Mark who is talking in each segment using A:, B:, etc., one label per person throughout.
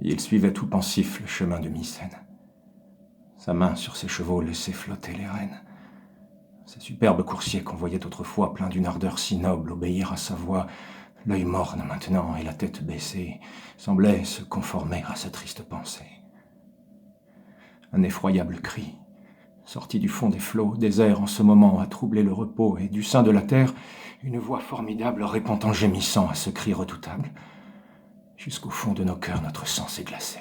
A: Il suivait tout pensif le chemin de Mycène. Sa main sur ses chevaux laissait flotter les rênes. Ces superbes coursiers qu'on voyait autrefois pleins d'une ardeur si noble obéir à sa voix, l'œil morne maintenant et la tête baissée, semblaient se conformer à sa triste pensée. Un effroyable cri, sorti du fond des flots, désert en ce moment a troublé le repos, et du sein de la terre, une voix formidable répond en gémissant à ce cri redoutable. Jusqu'au fond de nos cœurs, notre sang s'est glacé.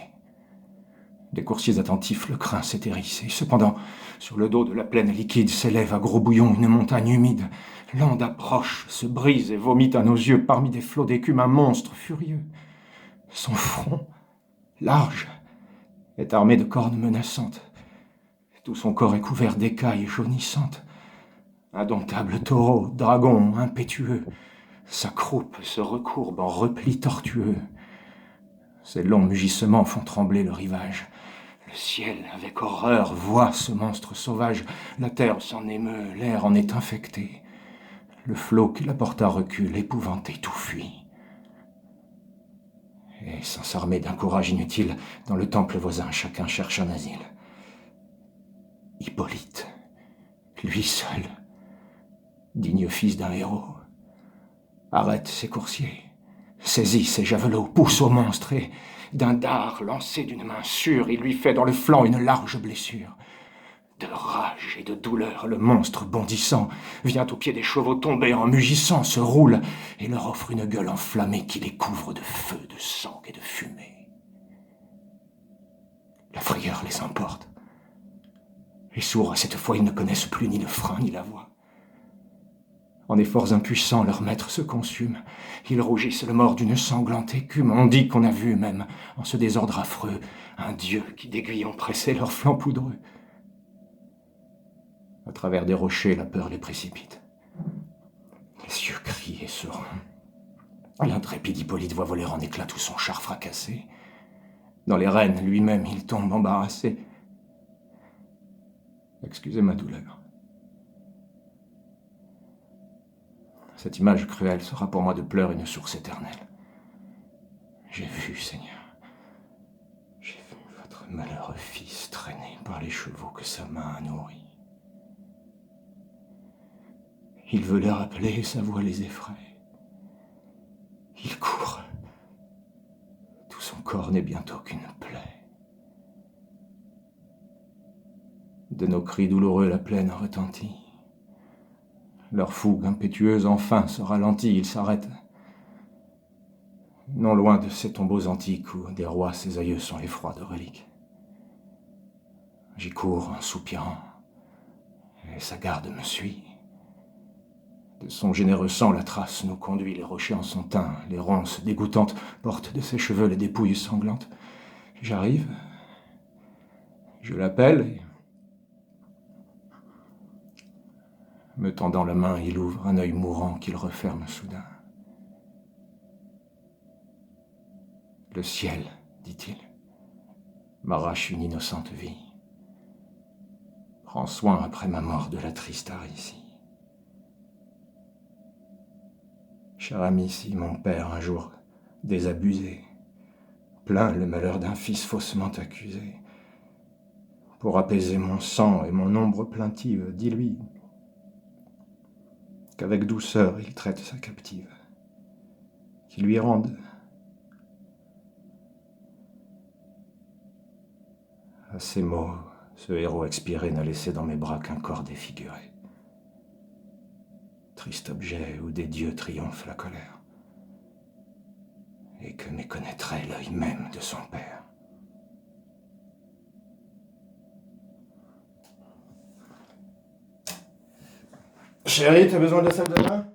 A: Des coursiers attentifs, le crin s'est hérissé. Cependant, sur le dos de la plaine liquide s'élève à gros bouillons une montagne humide. L'onde approche, se brise et vomit à nos yeux parmi des flots d'écume un monstre furieux. Son front, large, est armé de cornes menaçantes. Tout son corps est couvert d'écailles jaunissantes. Indomptable taureau, dragon impétueux, sa croupe se recourbe en repli tortueux. Ses longs mugissements font trembler le rivage. Le ciel, avec horreur, voit ce monstre sauvage. La terre s'en émeut, l'air en est infecté. Le flot qui la porta recule, épouvanté, tout fuit. Et sans s'armer d'un courage inutile, dans le temple voisin, chacun cherche un asile. Hippolyte, lui seul, digne fils d'un héros, arrête ses coursiers, saisit ses javelots, pousse au monstre et, d'un dard lancé d'une main sûre, il lui fait dans le flanc une large blessure. De rage et de douleur, le monstre bondissant vient au pied des chevaux tombés en mugissant, se roule et leur offre une gueule enflammée qui les couvre de feu, de sang et de fumée. La frayeur les emporte. Les sourds, à cette fois, ils ne connaissent plus ni le frein ni la voix. En efforts impuissants, leur maître se consume. Ils rougissent le mort d'une sanglante écume. On dit qu'on a vu, même, en ce désordre affreux, un dieu qui d'aiguillons pressait leurs flancs poudreux. À travers des rochers, la peur les précipite. Les yeux crient et se rompent. L'intrépide Hippolyte voit voler en éclats tout son char fracassé. Dans les rênes, lui-même, il tombe embarrassé. Excusez ma douleur. Cette image cruelle sera pour moi de pleurs une source éternelle. J'ai vu, Seigneur, j'ai vu votre malheureux fils traîné par les chevaux que sa main a nourris. Il veut les rappeler et sa voix les effraie. Il court. Tout son corps n'est bientôt qu'une plaie. De nos cris douloureux la plaine retentit. Leur fougue impétueuse enfin se ralentit, ils s'arrêtent. Non loin de ces tombeaux antiques où des rois, ses aïeux sont les froides reliques. J'y cours en soupirant, et sa garde me suit. De son généreux sang, la trace nous conduit, les rochers en sont teints, les ronces dégoûtantes portent de ses cheveux les dépouilles sanglantes. J'arrive, je l'appelle, et, me tendant la main, il ouvre un œil mourant qu'il referme soudain. Le ciel, dit-il, m'arrache une innocente vie. Prends soin après ma mort de la triste Aricie. Cher ami, si mon père un jour désabusé, plaint le malheur d'un fils faussement accusé, pour apaiser mon sang et mon ombre plaintive, dis-lui qu'avec douceur il traite sa captive, qu'il lui rende à ces mots. Ce héros expiré n'a laissé dans mes bras qu'un corps défiguré. Triste objet où des dieux triomphent la colère, et que méconnaîtrait l'œil même de son père. Chérie, t'as besoin de la salle de bain ?